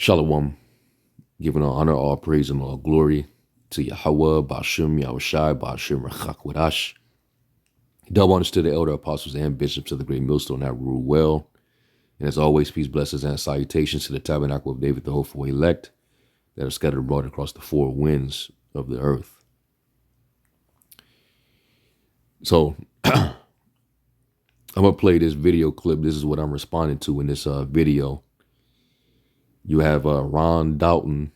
Shalom, giving all honor, all praise, and all glory to Yahweh, Ba'ashem, Yahushai, Ba'ashem, Rechak, Wadash. Double honors to the elder apostles and bishops of the great millstone that rule well. And as always, peace, blessings, and salutations to the tabernacle of David, the hopeful elect, that are scattered abroad across the four winds of the earth. So, I'm going to play this video clip. This is what I'm responding to in this video. You have Ron Dalton,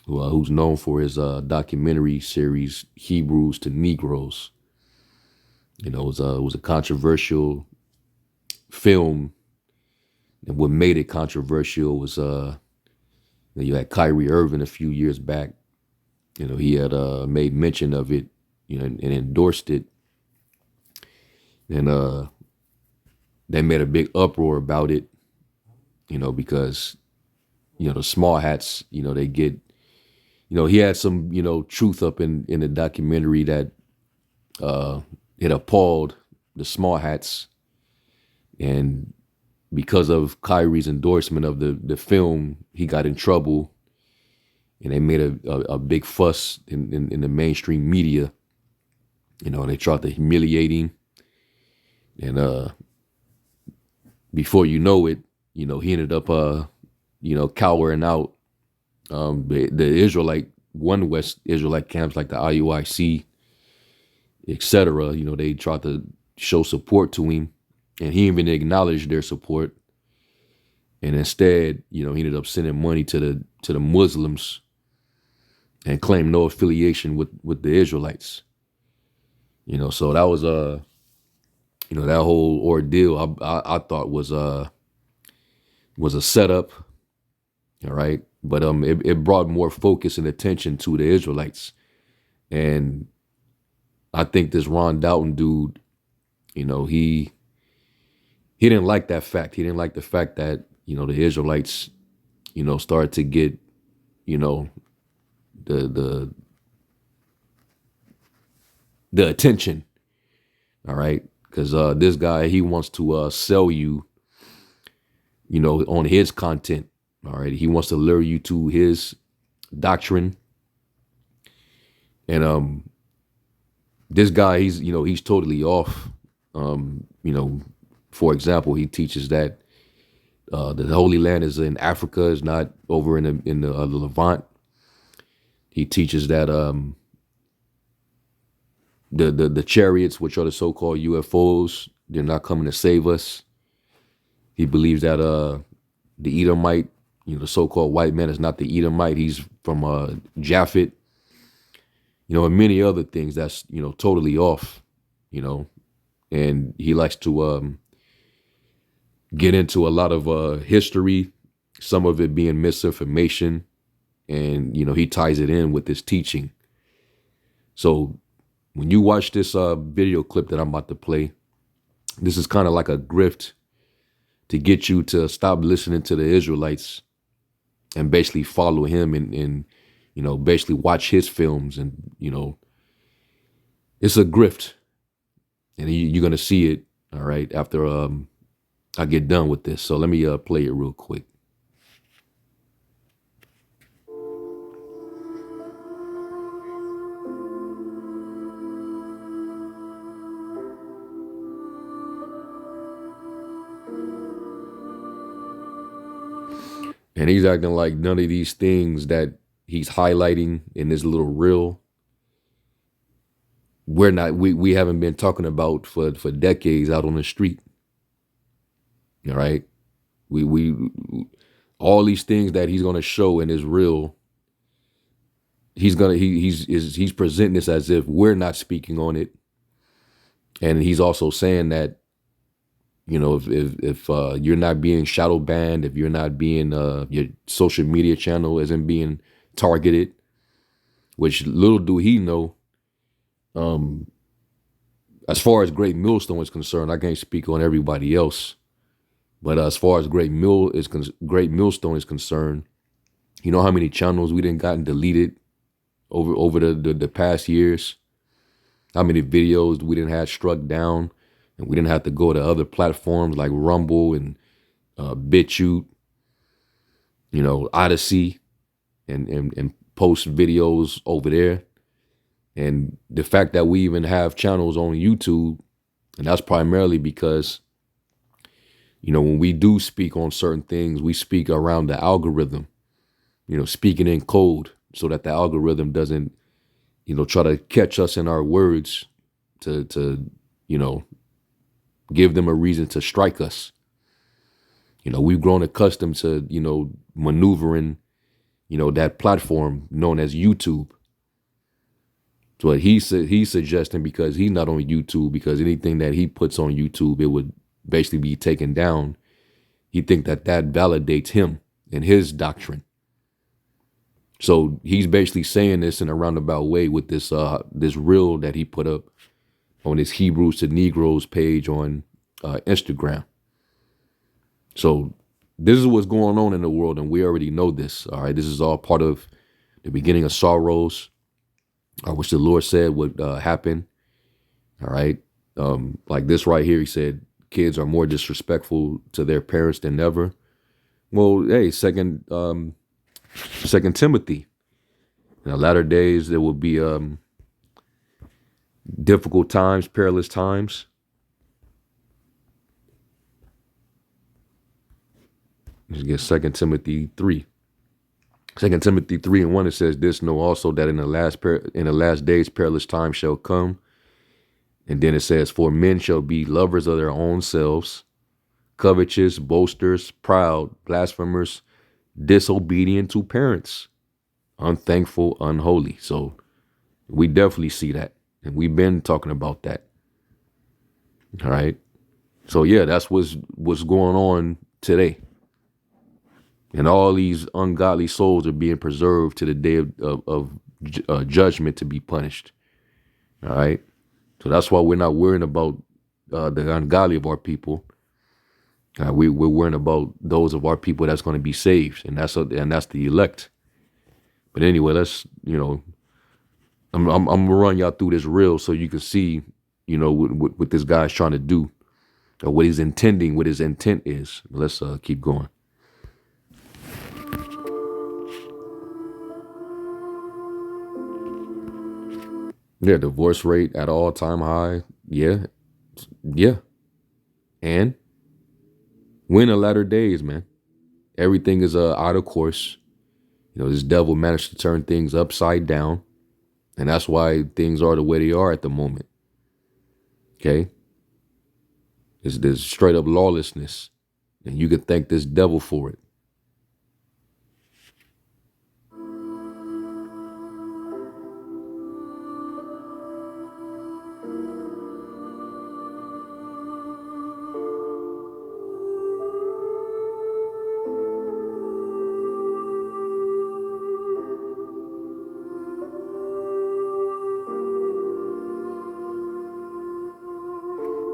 who's known for his documentary series, Hebrews to Negroes. You know, it was a controversial film. And what made it controversial was you had Kyrie Irving a few years back. You know, he had made mention of it, you know, and endorsed it. And they made a big uproar about it, you know, because, you know, the small hats, you know, they get, you know, he had some, you know, truth up in the documentary that it appalled the small hats. And because of Kyrie's endorsement of the film, he got in trouble, and they made a big fuss in the mainstream media. You know, they tried to humiliate him, and before you know it, you know, he ended up you know, cowering out. The Israelite, one West Israelite camps like the IUIC, etc. You know, they tried to show support to him, and he even acknowledged their support. And instead, you know, he ended up sending money to the Muslims and claimed no affiliation with the Israelites. You know, so that was you know, that whole ordeal I thought was a setup. All right. But it brought more focus and attention to the Israelites. And I think this Ron Dalton dude, you know, he didn't like that fact. He didn't like the fact that, you know, the Israelites, you know, started to get, you know, the attention. All right. Because this guy, he wants to sell you, you know, on his content. All right. He wants to lure you to his doctrine. And this guy, he's, you know, he's totally off. You know, for example, he teaches that the Holy Land is in Africa, is not over in the Levant. He teaches that the chariots, which are the so-called UFOs, they're not coming to save us. He believes that the Edomite, you know, the so-called white man is not the Edomite. He's from Japhet, you know, and many other things that's, you know, totally off, you know. And he likes to get into a lot of history, some of it being misinformation. And, you know, he ties it in with his teaching. So when you watch this video clip that I'm about to play, this is kind of like a grift to get you to stop listening to the Israelites and basically follow him and you know, basically watch his films. And, you know, it's a grift. And you're going to see it, all right, after I get done with this. So let me play it real quick. And he's acting like none of these things that he's highlighting in this little reel, we haven't been talking about for decades out on the street. All right. We all these things that he's gonna show in his reel, he's presenting this as if we're not speaking on it. And he's also saying that, you know, if you're not being shadow banned, if you're not being your social media channel isn't being targeted, which little do he know, as far as Great Millstone is concerned, I can't speak on everybody else, but as far as Great Millstone is concerned, you know how many channels we done gotten deleted over the past years, how many videos we didn't have struck down. And we didn't have to go to other platforms like Rumble and BitChute Odyssey and post videos over there. And the fact that we even have channels on YouTube, and that's primarily because, when we do speak on certain things, we speak around the algorithm, speaking in code so that the algorithm doesn't, try to catch us in our words to give them a reason to strike us. We've grown accustomed to, maneuvering, that platform known as YouTube. So he's suggesting, because he's not on YouTube, because anything that he puts on YouTube, it would basically be taken down. He think that validates him and his doctrine. So he's basically saying this in a roundabout way with this reel that he put up on his Hebrews to Negroes page on Instagram. So this is what's going on in the world, and we already know this. All right, this is all part of the beginning of sorrows, which the Lord said would happen. All right, like this right here, he said kids are more disrespectful to their parents than ever. Well, hey, Second Timothy. In the latter days, there will be difficult times, perilous times. Let's get 2 Timothy 3. 2 Timothy 3:1, it says this, know also that in the last days perilous times shall come. And then it says, for men shall be lovers of their own selves, covetous, boasters, proud, blasphemers, disobedient to parents, unthankful, unholy. So we definitely see that. And we've been talking about that. All right. So yeah, that's what's going on today. And all these ungodly souls are being preserved to the day of judgment to be punished. All right. So that's why we're not worrying about the ungodly of our people. We're worrying about those of our people that's going to be saved, and that's the elect. But anyway, let's I'm gonna run y'all through this reel so you can see what this guy's trying to do, or what he's intending, what his intent is. Let's keep going. Yeah, divorce rate at all-time high. Yeah. And we're in the latter days, man. Everything is out of course. This devil managed to turn things upside down, and that's why things are the way they are at the moment. Okay? There's straight up lawlessness, and you can thank this devil for it.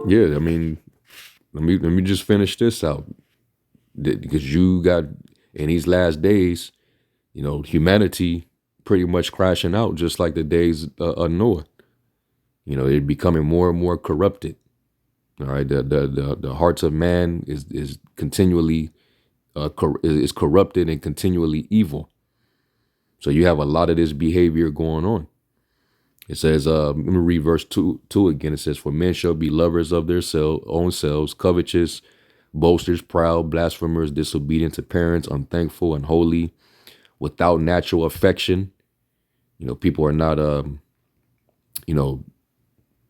Yeah, I mean, let me just finish this out, because you got, in these last days, humanity pretty much crashing out, just like the days of Noah. They're becoming more and more corrupted. All right, the hearts of man is continually is corrupted and continually evil. So you have a lot of this behavior going on. It says, let me read verse 2 again. It says, for men shall be lovers of their own selves, covetous, boasters, proud, blasphemers, disobedient to parents, unthankful, unholy, without natural affection. People are not,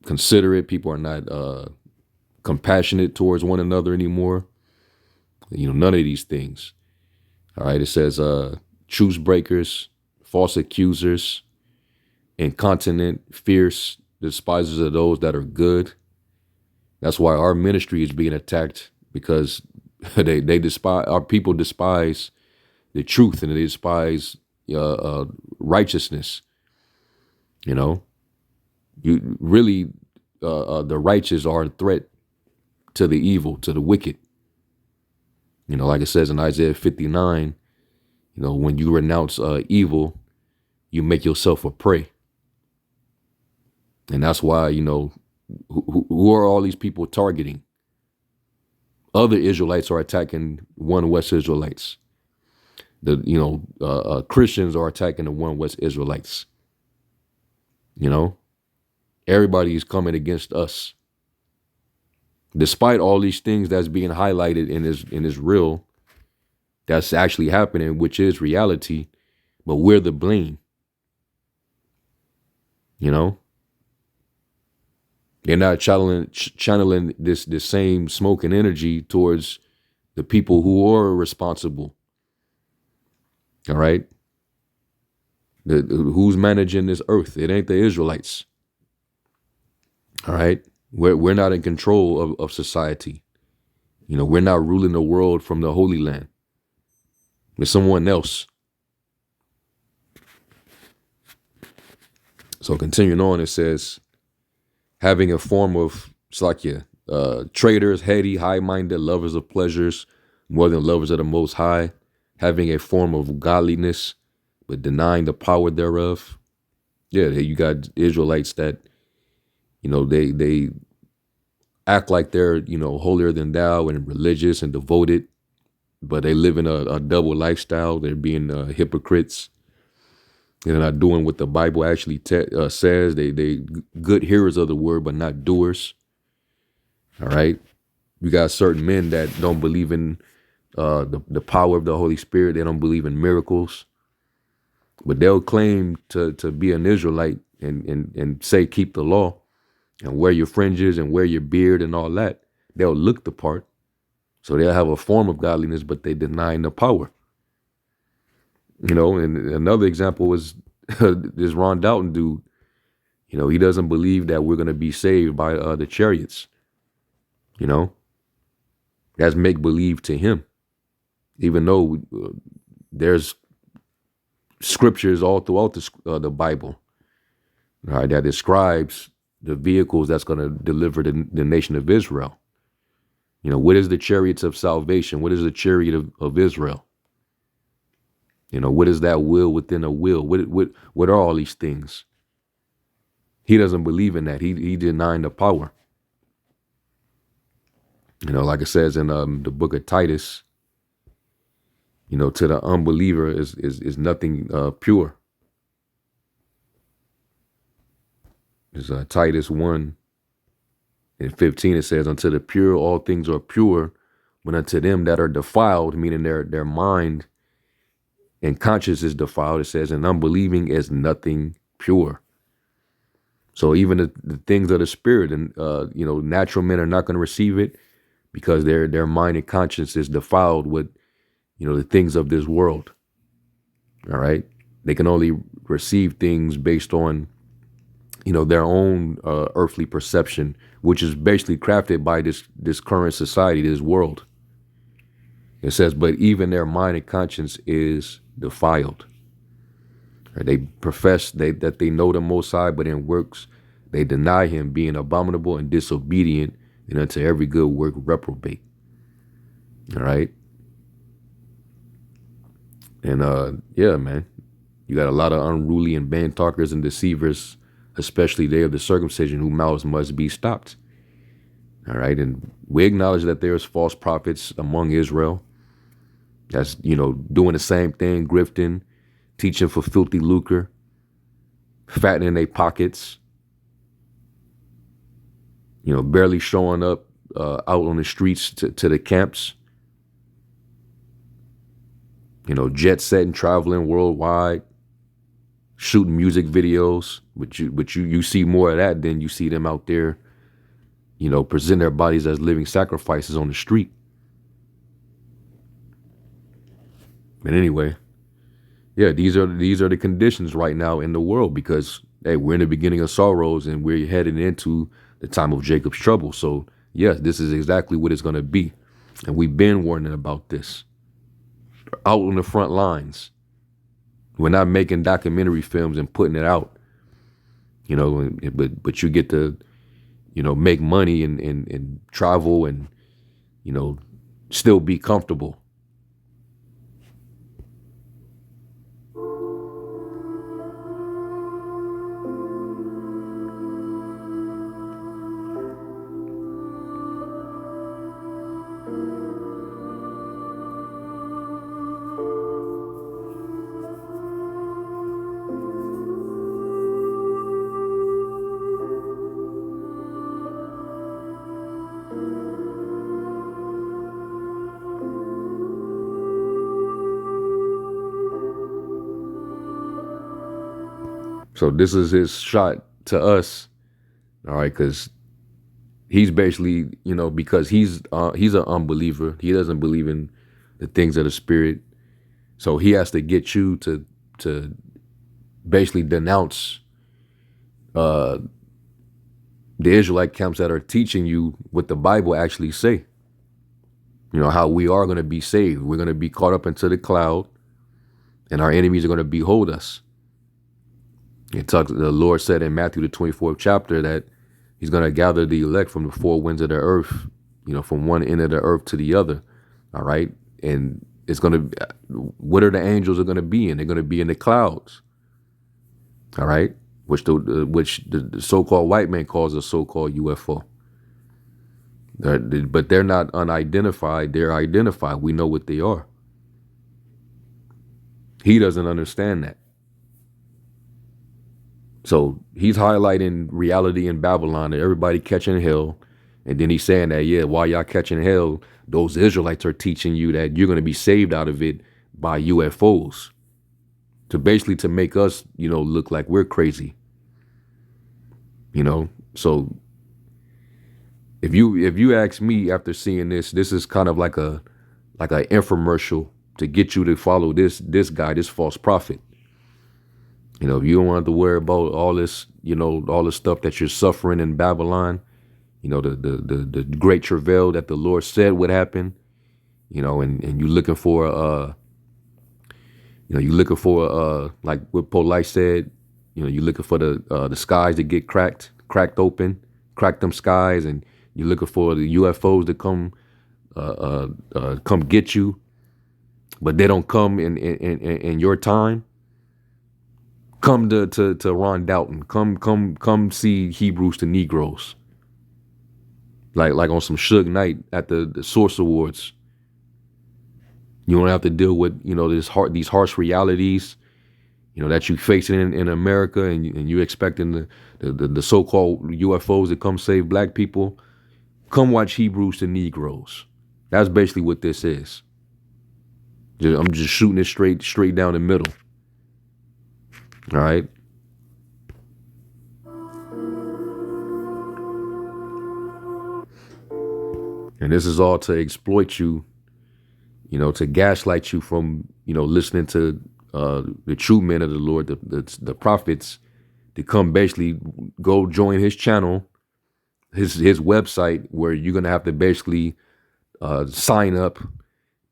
considerate. People are not compassionate towards one another anymore. None of these things. All right. It says, truce breakers, false accusers, incontinent, fierce, despisers of those that are good. That's why our ministry is being attacked, because they despise, our people despise the truth, and they despise righteousness. You really, the righteous are a threat to the evil, to the wicked. Like it says in Isaiah 59, when you renounce evil, you make yourself a prey. And that's why, who are all these people targeting? Other Israelites are attacking one West Israelites. Christians are attacking the one West Israelites. Everybody is coming against us. Despite all these things that's being highlighted in this real, that's actually happening, which is reality, but we're the blame. They're not channeling this same smoke and energy towards the people who are responsible. All right. Who's managing this earth? It ain't the Israelites. All right. We're not in control of society. We're not ruling the world from the Holy Land. It's someone else. So continuing on, it says, having a form of Slakya, traitors, heady, high-minded, lovers of pleasures, more than lovers of the Most High, having a form of godliness, but denying the power thereof. Yeah, you got Israelites that, they act like they're, holier than thou and religious and devoted, but they live in a double lifestyle. They're being hypocrites. They're not doing what the Bible actually says. They good hearers of the word, but not doers. All right. You got certain men that don't believe in the power of the Holy Spirit. They don't believe in miracles, but they'll claim to be an Israelite and say keep the law and wear your fringes and wear your beard and all that. They'll look the part. So they'll have a form of godliness, but they deny the power. And another example was this Ron Dalton dude. He doesn't believe that we're going to be saved by the chariots. That's make believe to him, even though there's scriptures all throughout the Bible, right, that describes the vehicles that's going to deliver the nation of Israel. What is the chariots of salvation? What is the chariot of Israel? What is that wheel within a wheel? What are all these things? He doesn't believe in that. He denying the power. Like it says in the book of Titus, to the unbeliever is nothing pure. It's Titus 1:15. It says, unto the pure all things are pure, but unto them that are defiled, meaning their mind and conscience is defiled, it says, and unbelieving is nothing pure. So even the things of the spirit and natural men are not going to receive it because their mind and conscience is defiled with the things of this world. All right. They can only receive things based on their own earthly perception, which is basically crafted by this current society, this world. It says, but even their mind and conscience is defiled. Right? They profess that they know the Most High, but in works they deny him, being abominable and disobedient, and unto every good work reprobate. All right. And yeah, man, you got a lot of unruly and bad talkers and deceivers, especially they of the circumcision, whose mouths must be stopped. All right. And we acknowledge that there's false prophets among Israel that's, doing the same thing, grifting, teaching for filthy lucre, fattening their pockets, barely showing up out on the streets to the camps, jet setting, traveling worldwide, shooting music videos. But you see more of that than you see them out there, present their bodies as living sacrifices on the street. But anyway, yeah, these are the conditions right now in the world because, hey, we're in the beginning of sorrows and we're heading into the time of Jacob's trouble. So yes, this is exactly what it's going to be. And we've been warning about this. Out on the front lines. We're not making documentary films and putting it out, but you get to, make money and travel and, still be comfortable. So this is his shot to us, all right, because he's basically, because he's an unbeliever. He doesn't believe in the things of the spirit. So he has to get you to basically denounce the Israelite camps that are teaching you what the Bible actually say. How we are going to be saved. We're going to be caught up into the cloud, and our enemies are going to behold us. The Lord said in Matthew the 24th chapter that he's going to gather the elect from the four winds of the earth, from one end of the earth to the other. All right. And it's going to, what are the angels are going to be in? They're going to be in the clouds. All right. Which the so-called white man calls a so-called UFO. But they're not unidentified. They're identified. We know what they are. He doesn't understand that. So he's highlighting reality in Babylon and everybody catching hell. And then he's saying that, yeah, while y'all catching hell, those Israelites are teaching you that you're going to be saved out of it by UFOs. To make us, look like we're crazy. So if you ask me after seeing this is kind of like an infomercial to get you to follow this guy, this false prophet. If you don't want to worry about all this, all the stuff that you're suffering in Babylon, the great travail that the Lord said would happen, and you're looking for like what Polite said, you're looking for the skies to get cracked open, crack them skies, and you're looking for the UFOs to come get you, but they don't come in your time. Come to Ron Dalton. Come see Hebrews to Negroes. Like on some Suge Knight at the Source Awards. You don't have to deal with these harsh realities, that you facing in America, and you expecting the so-called UFOs to come save black people. Come watch Hebrews to Negroes. That's basically what this is. I'm just shooting it straight down the middle. All right. And this is all to exploit you, to gaslight you from, listening to the true men of the Lord, the prophets, to come basically go join his channel, his website, where you're going to have to basically sign up,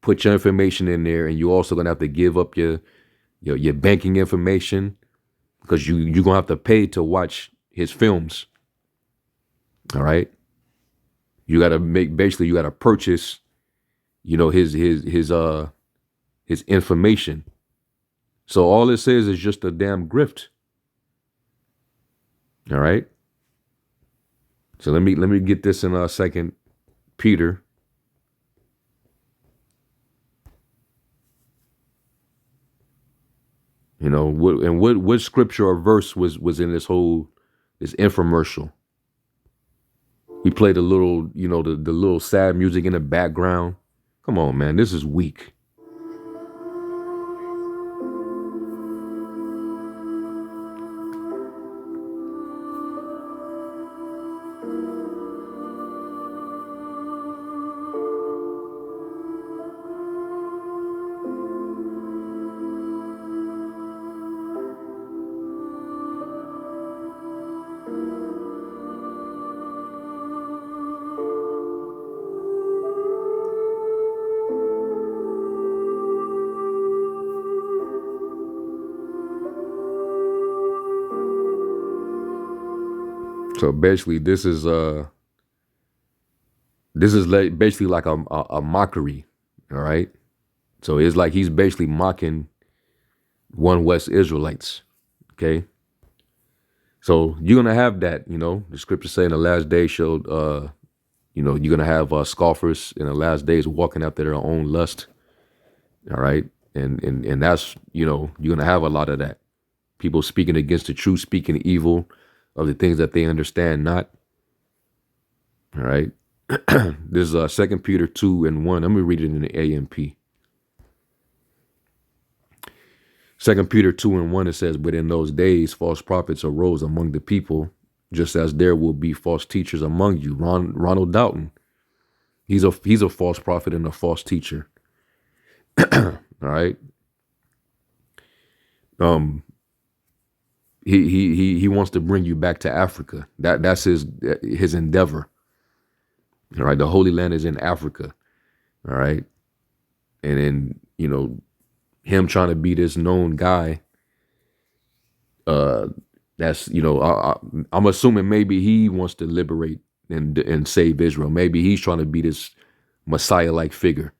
put your information in there, and you're also going to have to give up your banking information, because you're going to have to pay to watch his films. All right. You got to you got to purchase, his information. So all this is just a damn grift. All right. So let me get this in a second. Peter. What scripture or verse was in this infomercial? We played a little, the little sad music in the background. Come on, man, this is weak. So basically, this is basically like a mockery. All right. So it's like he's basically mocking One West Israelites. Okay. So you're gonna have that. The scripture say in the last days shall you're gonna have scoffers in the last days walking after their own lust. All right. And that's, you're gonna have a lot of that. People speaking against the truth, speaking evil of the things that they understand not. All right. This is 2 Peter 2:1. I'm going to read it in the AMP. Second Peter 2:1, it says, but in those days, false prophets arose among the people, just as there will be false teachers among you. Ronald Dalton, he's a false prophet and a false teacher. All right. He wants to bring you back to Africa. That's his endeavor. All right. The Holy Land is in Africa. All right. And then, him trying to be this known guy, that's, I'm assuming maybe he wants to liberate and save Israel. Maybe he's trying to be this Messiah-like figure.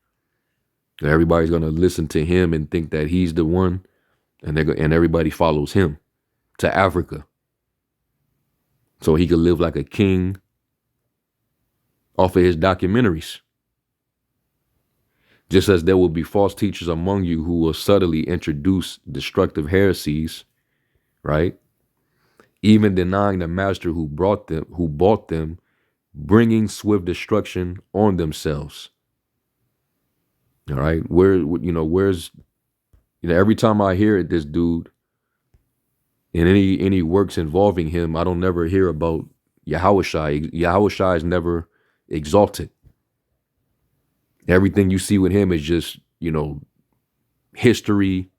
Everybody's going to listen to him and think that he's the one, and everybody follows him to Africa so he could live like a king off of his documentaries. Just as there will be false teachers among you who will subtly introduce destructive heresies, right? Even denying the master who bought them, bringing swift destruction on themselves. All right. Where's every time I hear it, this dude in any works involving him, I don't never hear about Yahushai. Yahushai is never exalted. Everything you see with him is just, history.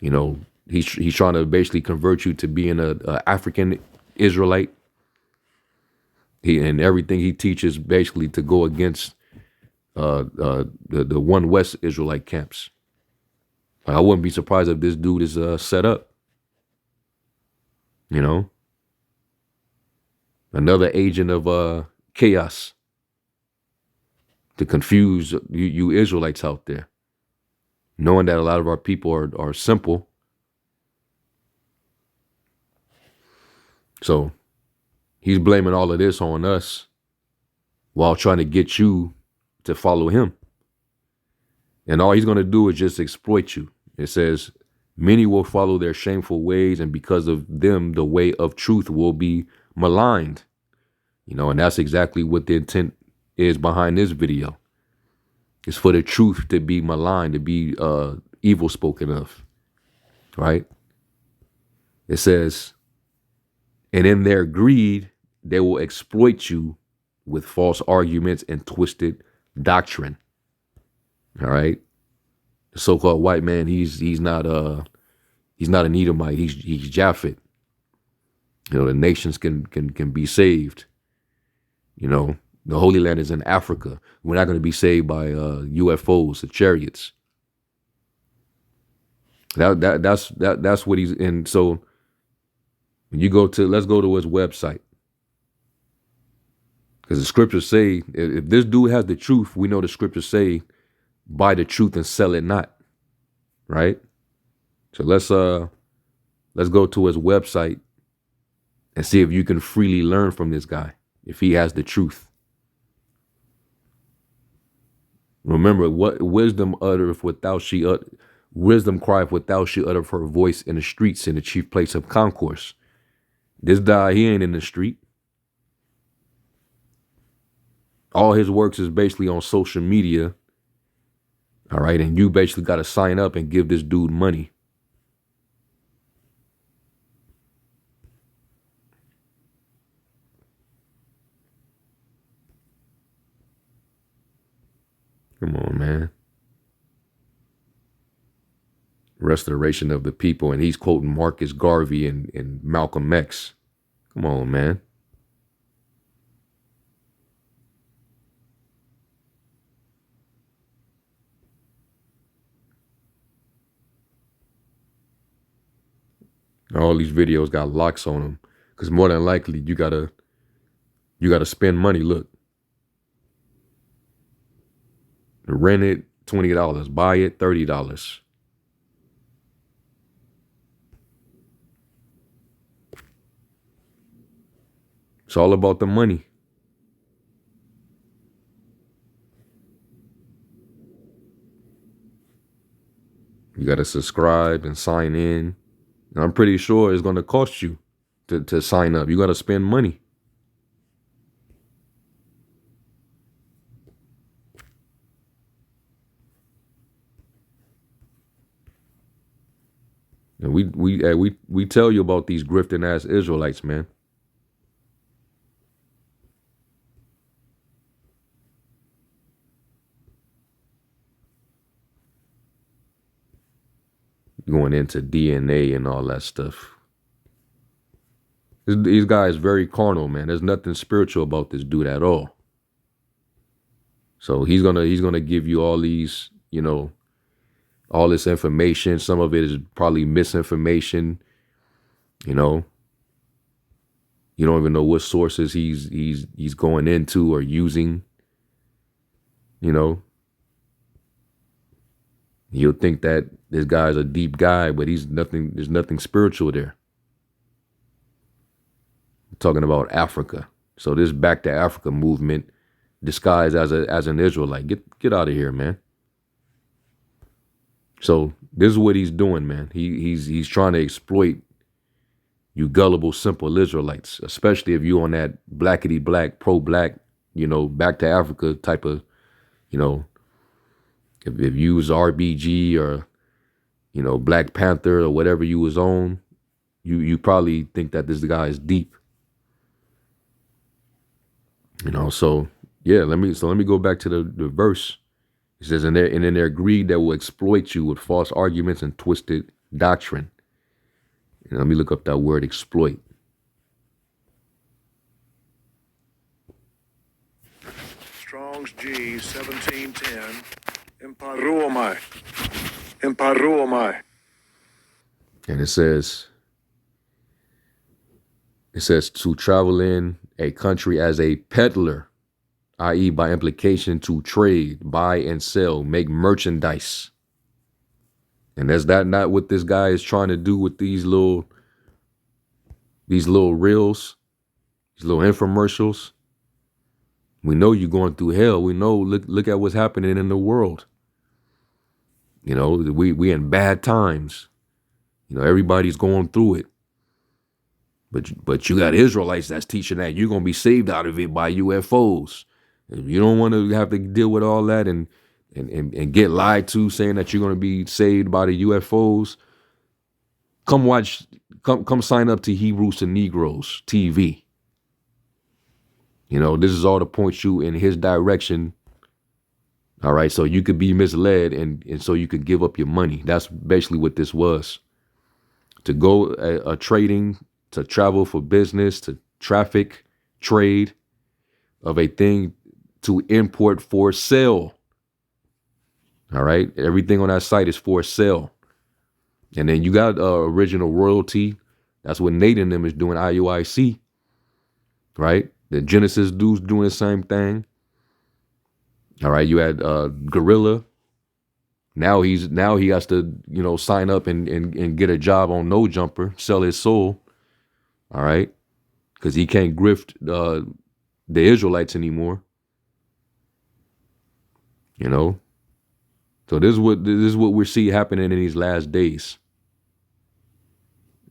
He's trying to basically convert you to being a African Israelite. And everything he teaches basically to go against the One West Israelite camps. I wouldn't be surprised if this dude is set up. Another agent of chaos to confuse you Israelites out there, knowing that a lot of our people are simple. So he's blaming all of this on us while trying to get you to follow him. And all he's going to do is just exploit you. It says, many will follow their shameful ways, and because of them, the way of truth will be maligned. And that's exactly what the intent is behind this video. It's for the truth to be maligned, to be evil spoken of, right? It says, and in their greed, they will exploit you with false arguments and twisted doctrine. All right. The so-called white man, he's not an Edomite. He's Japhet. The nations can be saved. The Holy Land is in Africa. We're not going to be saved by UFOs or chariots. That's what he's in. So when you let's go to his website, because the scriptures say if this dude has the truth, we know the scriptures say, buy the truth and sell it not. Right. So let's go to his website and see if you can freely learn from this guy, if he has the truth. Remember, what wisdom uttereth without wisdom crieth without she uttereth her voice in the streets, in the chief place of concourse. This guy, he ain't in the street. All his works is basically on social media. All right. And you basically got to sign up and give this dude money. Come on, man. Restoration of the people. And he's quoting Marcus Garvey and Malcolm X. Come on, man. All these videos got locks on them because more than likely you gotta spend money. Look, rent it $20, buy it $30. It's all about the money. You gotta subscribe and sign in. And I'm pretty sure it's gonna cost you to sign up. You gotta spend money. And we tell you about these grifting ass Israelites, man. Going into DNA and all that stuff. These guys very carnal, man. There's nothing spiritual about this dude at all. So he's gonna give you all these, all this information. Some of it is probably misinformation. You know, you don't even know what sources he's going into or using. You know, you'll think that this guy's a deep guy, but he's nothing. There's nothing spiritual there. I'm talking about Africa. So this Back to Africa movement, disguised as an Israelite. Get out of here, man. So this is what he's doing, man. He's trying to exploit you gullible, simple Israelites, especially if you're on that blackety black, pro black, Back to Africa type of, you know, if you was RBG or, Black Panther or whatever you was on, you probably think that this guy is deep. So yeah, let me go back to the verse. It says, and in their greed that will exploit you with false arguments and twisted doctrine. Let me look up that word exploit. Strong's G 1710. Imparuomai. Imparuomai. And it says to travel in a country as a peddler, i.e. by implication to trade, buy and sell, make merchandise. And is that not what this guy is trying to do with these little reels, these little infomercials? We know you're going through hell. We know, look at what's happening in the world. We in bad times. Everybody's going through it. But you got Israelites that's teaching that you're gonna be saved out of it by UFOs. If you don't want to have to deal with all that and get lied to, saying that you're gonna be saved by the UFOs, come sign up to Hebrews to Negroes TV. This is all to point you in his direction. All right, so you could be misled and so you could give up your money. That's basically what this was. To go a trading, to travel for business, to traffic, trade of a thing, to import for sale. All right, everything on that site is for sale. And then you got original royalty. That's what Nate and them is doing, IUIC. Right, the Genesis dude's doing the same thing. All right, you had Gorilla. Now he has to, sign up and get a job on No Jumper, sell his soul. All right, because he can't grift the Israelites anymore. So this is what we see happening in these last days.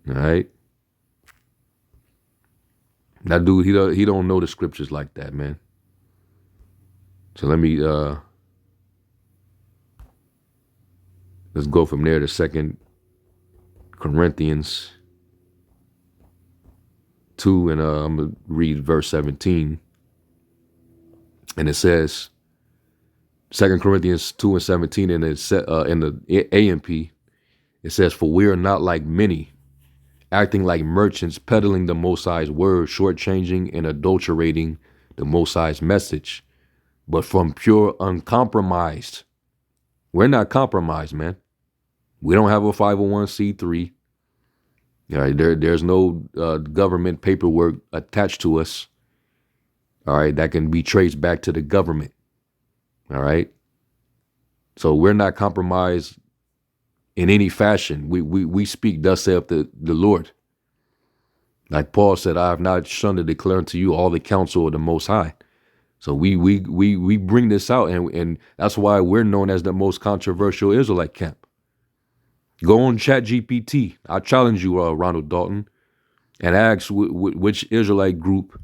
All right, that dude he don't know the scriptures like that, man. So let me let's go from there to 2 Corinthians 2, and I'm gonna read verse 17. And it says, 2 Corinthians 2 and 17, and it's in the AMP, it says, for we are not like many, acting like merchants, peddling the Most High's word, shortchanging and adulterating the Most High's message, but from pure uncompromised. We're not compromised, man. We don't have a 501c3. All right, there's no government paperwork attached to us. All right, that can be traced back to the government. All right. So we're not compromised in any fashion. We speak, thus saith the Lord. Like Paul said, I have not shunned to declare unto you all the counsel of the Most High. So we bring this out, and that's why we're known as the most controversial Israelite camp. Go on ChatGPT. I challenge you, Ronald Dalton, and ask which Israelite group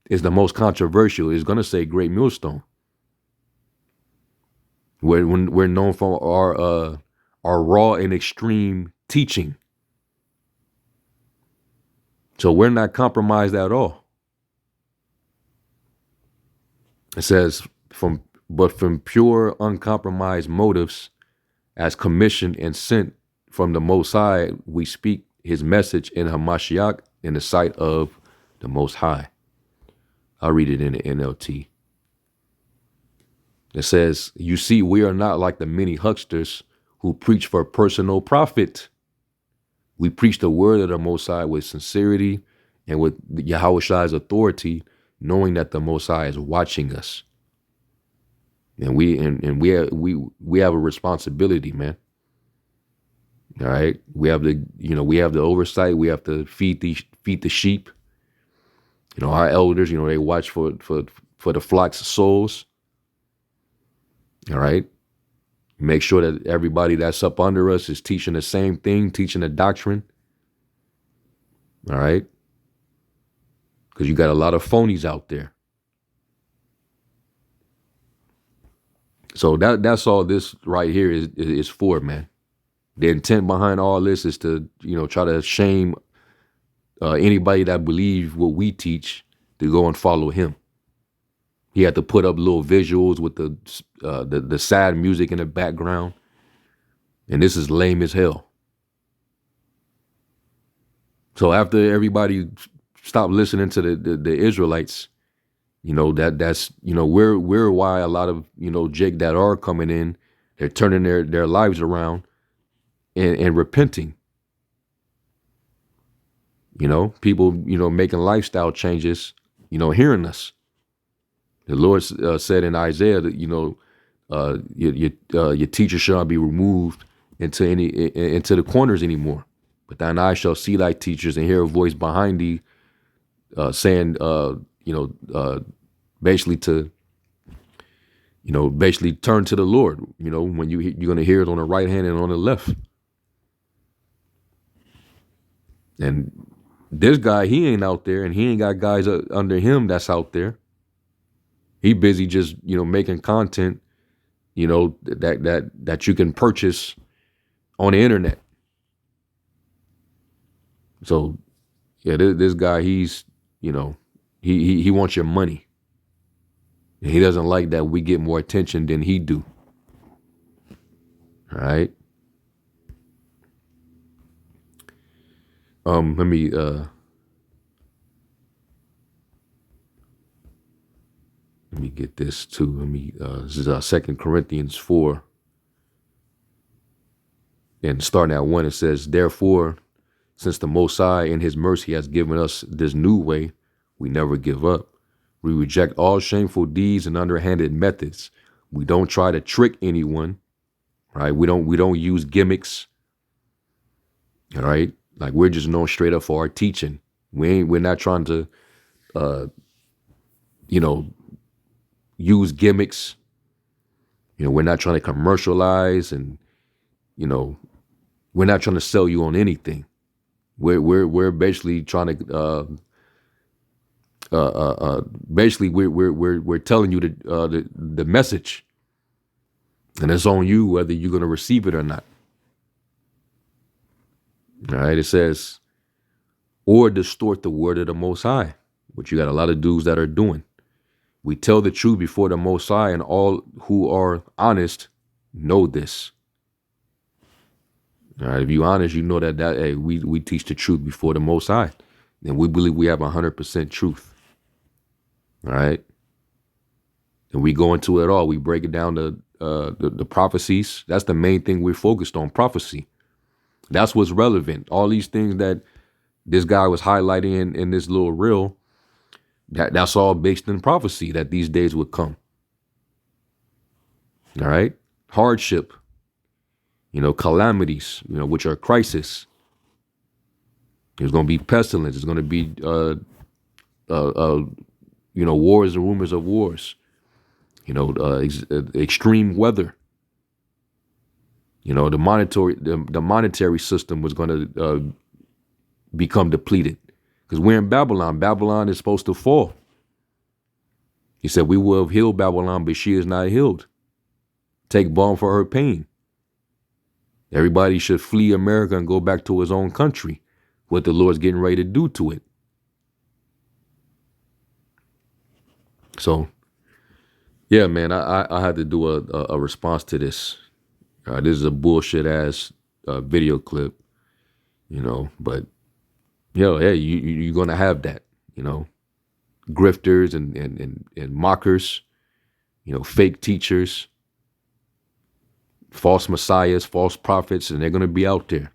is the most controversial. It's going to say Great Millstone. We're known for our raw and extreme teaching. So we're not compromised at all. It says, from pure, uncompromised motives, as commissioned and sent from the Most High, we speak his message in Hamashiach in the sight of the Most High. I'll read it in the NLT. It says, you see, we are not like the many hucksters who preach for personal profit. We preach the word of the Most High with sincerity and with Yahweh's authority, knowing that the Most High is watching us. And we have a responsibility, man. All right. We have the oversight. We have to feed the sheep. Our elders, they watch for the flock's souls. All right. Make sure that everybody that's up under us is teaching the same thing, teaching the doctrine. All right. Because you got a lot of phonies out there. So that's all this right here is for, man. The intent behind all this is to, try to shame anybody that believes what we teach to go and follow him. He had to put up little visuals with the sad music in the background. And this is lame as hell. So after everybody stopped listening to the Israelites, that's we're why a lot of Jake that are coming in, they're turning their lives around and repenting. People making lifestyle changes, hearing us. The Lord said in Isaiah that your teacher shall not be removed into the corners anymore, but thine eyes shall see thy teachers and hear a voice behind thee saying basically turn to the Lord. When you're going to hear it on the right hand and on the left. And this guy, he ain't out there, and he ain't got guys under him that's out there. He busy just making content that you can purchase on the internet. So yeah, this guy, he's he wants your money. And he doesn't like that we get more attention than he do. All right. Let me get this too. This is 2 Corinthians 4. And starting at 1, it says, therefore, since the Most High in his mercy has given us this new way, we never give up. We reject all shameful deeds and underhanded methods. We don't try to trick anyone, right? We don't use gimmicks. All right. Like, we're just known straight up for our teaching. We're not trying to, use gimmicks. We're not trying to commercialize, and, we're not trying to sell you on anything. We're basically trying to, basically we're telling you the message, and it's on you whether you're going to receive it or not. All right. It says, or distort the word of the Most High, which you got a lot of dudes that are doing. We tell the truth before the Most High, and all who are honest know this. All right. If you're honest, you know that hey, we teach the truth before the Most High, and we believe we have 100% truth. All right. And we go into it all. We break it down to the prophecies. That's the main thing we're focused on, prophecy. That's what's relevant. All these things that this guy was highlighting in this little reel, that's all based in prophecy, that these days would come. All right. Hardship, calamities, which are crisis. There's going to be pestilence. There's going to be, wars and rumors of wars. Extreme weather. The monetary system was going to become depleted, because we're in Babylon. Babylon is supposed to fall. He said, we will have healed Babylon, but she is not healed. Take balm for her pain. Everybody should flee America and go back to his own country. What the Lord's getting ready to do to it. So yeah, man, I had to do a response to this. This is a bullshit ass video clip, but hey, you're gonna have that, grifters and mockers, fake teachers, false messiahs, false prophets, and they're gonna be out there.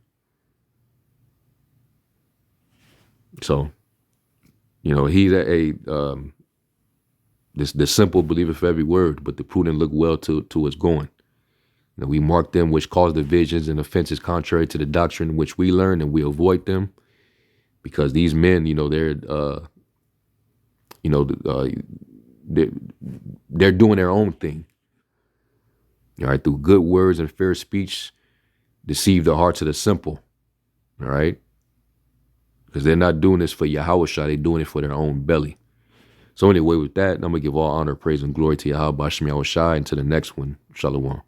So, he's the simple believeth every word, but the prudent look well to its going. We mark them which cause divisions and offenses contrary to the doctrine which we learn, and we avoid them, because these men, they're doing their own thing. All right, through good words and fair speech, deceive the hearts of the simple. All right, because they're not doing this for Yahweh Shai, they're doing it for their own belly. So anyway, with that, I'm gonna give all honor, praise, and glory to Yahweh Shai. Until the next one, Shalom.